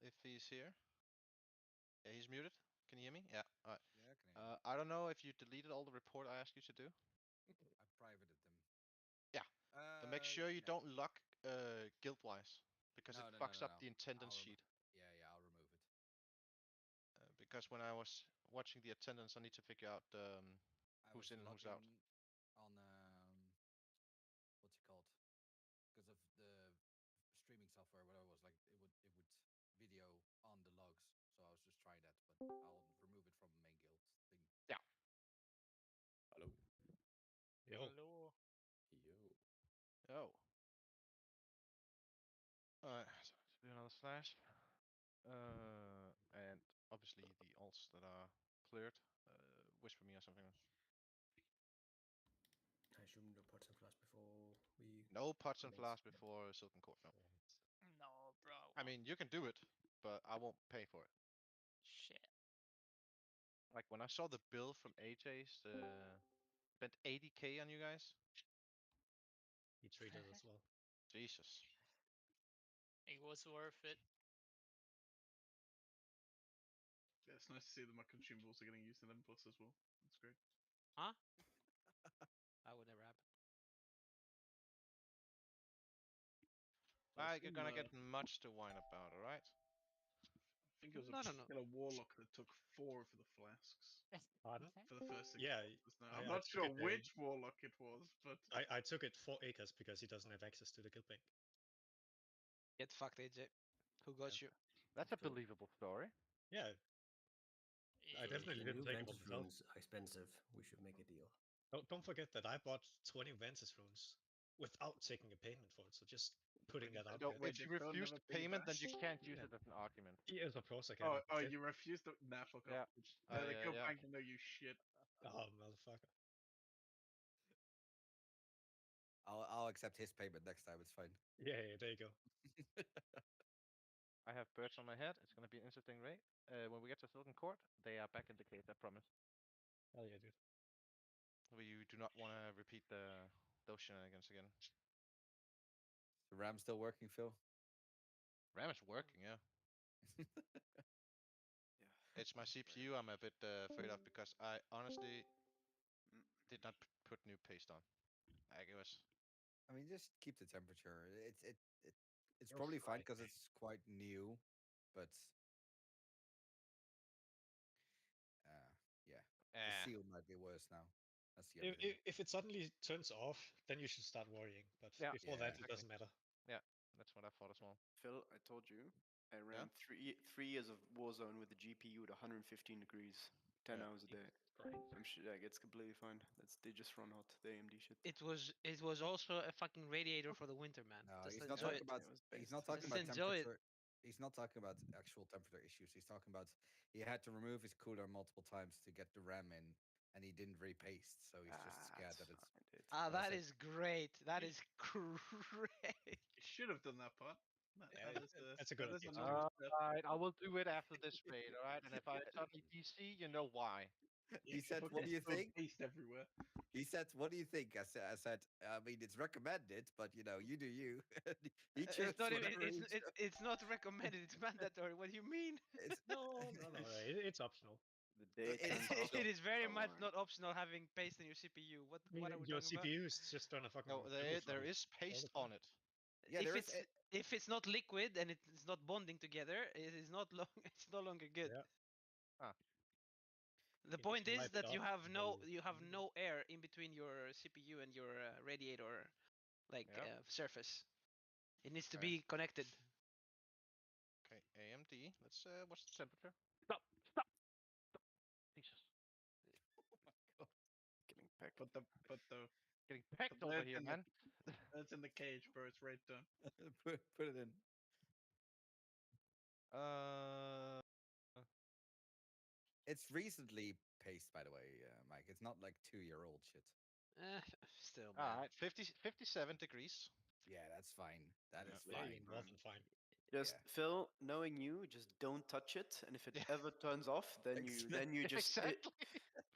if he's here. Yeah, he's muted. Can you hear me? Yeah. All right. Yeah, I can hear you. I don't know if you deleted all the report I asked you to do. I privated them. Yeah. So make sure you No. don't lock guild-wise, because it No. fucks up No. the attendance I'll sheet. yeah, I'll remove it. Because when I was watching the attendance, I need to figure out I who's was in and who's out. looking on what's it called? Because of the streaming software, whatever it was, like it would video on the logs. So I was just trying that, but I'll remove it from main guild thing. Yeah. Hello. Yo. Hello. Yo. Oh. Alright, so let's do another slash. And obviously the alts that are cleared, whisper me or something. I assume no pots and flasks before we. No pots and Commence. flasks before Silken Court, no. No, bro. I mean, you can do it, but I won't pay for it. Shit. Like when I saw the bill from AJ's, spent 80k on you guys. He treated us well. Jesus. It was worth it. Yeah, it's nice to see that my consumables are getting used in M+ as well. That's great. Huh? That would never happen. So I've Alright, you're seen, gonna get much to whine about, alright? I think it was a No. particular warlock that took 4 of the flasks Pardon? for the first 6 Yeah, months. Now, I- I'm I not took sure it, which warlock it was, but I took it for Acres because he doesn't have access to the guild bank. Get fucked, AJ. Who got you? That's a believable story. Yeah, I definitely The didn't new take it Ventus myself. runes are expensive. We should make a deal. Don't forget that I bought 20 Ventus runes without taking a payment for it. So just putting that out No, there. wait, if you did Phil refuse never the pay you payment, then back? you can't use Yeah. it as an argument. Yes, of course I can. Oh, you refused the fuck Yeah. off. The guild yeah. bank know you shit. Oh, motherfucker. I'll accept his payment next time. It's fine. Yeah, there you go. I have birds on my head. It's gonna be an interesting raid. When we get to Silken Court, they are back in the case, I promise. Hell yeah, dude. We do not want to repeat those shenanigans again. The RAM still working, Phil? RAM is working, yeah. Yeah. It's my CPU I'm a bit afraid of because I honestly did not put new paste on. Like it was. I mean, just keep the temperature. It's It'll probably fine fry. because it's quite new, but yeah, the seal might be worse now. That's the other thing. If it suddenly turns off, then you should start worrying. But Yeah. before that, Yeah. it doesn't matter. That's what I thought as well. Phil, I told you, I ran 3 years of Warzone with the GPU at 115 degrees, 10 Yeah. hours a day. I'm sure like, it's completely fine. They just run hot, the AMD shit. It was also a fucking radiator for the winter, man. No, Just he's not enjoy talking it. about. It was He's not based. talking Just about enjoy it. temperature. He's not talking about actual temperature issues. He's talking about he had to remove his cooler multiple times to get the RAM in, and he didn't repaste, so he's just scared that it's. That is great. That is great. You should have done that part. Yeah, that's a good idea. Alright, I will do it after this raid, alright? And if I suddenly DC, you know why. He said, "What do you think?" Paste everywhere. He said, "What do you think?" I said, "I mean, it's recommended, but you know, you do you." He chose It's not even, whatever he chose. it's not recommended. It's mandatory. What do you mean? No, it's optional. The day it It's turns off, It is very don't much worry. not optional having paste in your CPU. What I mean, are we your talking CPU is just gonna fucking. No, there is paste on it. Yeah, there is. If it's not liquid and it's not bonding together, it is not long. It's no longer good. Yeah. The If point you is light it that you up, have no then- no air in between your CPU and your radiator, surface. It needs to Okay. be connected. Okay, AMD. Let's what's the temperature? Stop! Jesus. Getting pecked. But the Getting pecked over here, man. That's in the cage, bro. It's right done. Put it in. It's recently paced, by the way, Mike. It's not like 2-year-old shit. Still, man. Alright, 57 degrees. Yeah, that's fine. That is Yeah, fine. more than fine. Just Yeah. Phil, knowing you, just don't touch it, and if it ever turns off, then you just Exactly.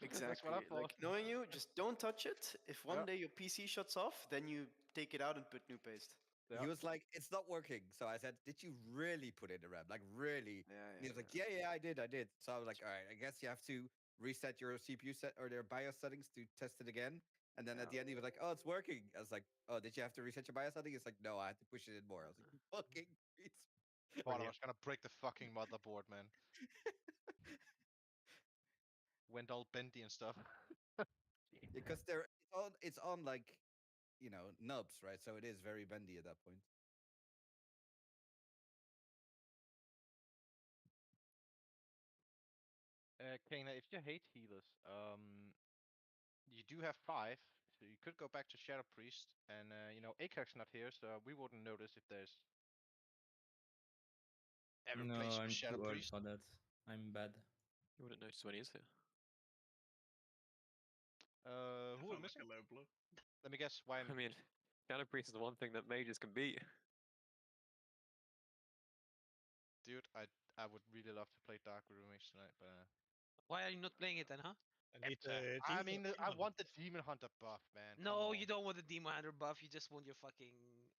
exactly That's what I thought. like knowing you, just don't touch it. If one day your PC shuts off, then you take it out and put new paste. He was like, "It's not working." So I said, "Did you really put in the RAM? Like really?" Yeah, And he was like, "Yeah, I did. So I was like, "All right, I guess you have to reset your CPU set or their BIOS settings to test it again." And then at the end, he was like, "Oh, it's working." I was like, "Oh, did you have to reset your BIOS setting?" He's like, "No, I had to push it in more." I was like, "You fucking beats." Thought I was gonna break the fucking motherboard, man. Went all bendy and stuff. Because it's on like, nubs, right? So it is very bendy at that point. Kana, if you hate healers, you do have 5, so you could go back to Shadow Priest, and Akak's not here, so we wouldn't notice if there's ever No, place I'm with Shadow too old Priest. for that. I'm bad. You wouldn't notice when he is here. Who are Sound like missing? a low blow. Let me guess. Why? I mean, Shadow Priest is the one thing that mages can beat. Dude, I would really love to play Dark River Mage tonight, but Why are you not playing it then, huh? I need the. I demon- mean, demon I hunter. want the Demon Hunter buff, man. No, come you on. don't want the Demon Hunter buff. You just want your fucking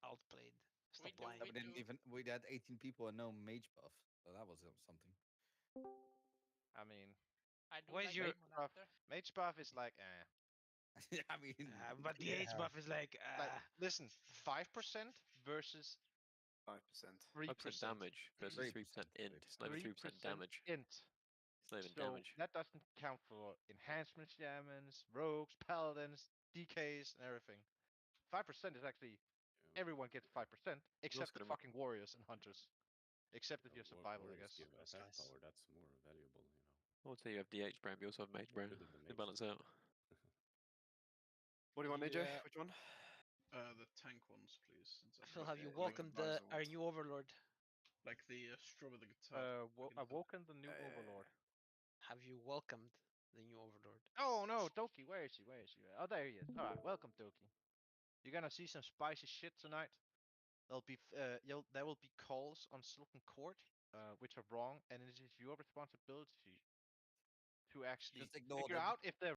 outplayed. Stop We do, lying. We didn't even we had 18 people and no mage buff, so that was something. I mean, I do Where's like your- Demon Hunter. Mage buff is like, eh. I mean, But the age buff is like, Like, listen, 5% versus 5%. 3% 5% damage versus 3%, 3% int. It's not even 3% damage. int. It's not even So damage. that doesn't count for enhancement shamans, rogues, paladins, DKs, and everything. 5% is actually everyone gets 5%, except the gonna- fucking warriors and hunters. Except if you're survival, I Warriors guess. give That's attack nice. power. That's more valuable, you know. I would say you have DH brand, but you also have Mage brand. Good in the They mage balance brand. out. What do you want, AJ? Yeah. Which one? The tank ones, please. Since Phil, have you like the welcomed visor our ones. new overlord? Like the straw with the guitar. Awoken the new Yeah. overlord. Have you welcomed the new overlord? Oh no, Doki, where is he? Where is he? Oh, there he is. All right, welcome, Doki. You're gonna see some spicy shit tonight. There will be calls on Silken Court, which are wrong, and it is your responsibility to actually Just ignore figure them. out if they're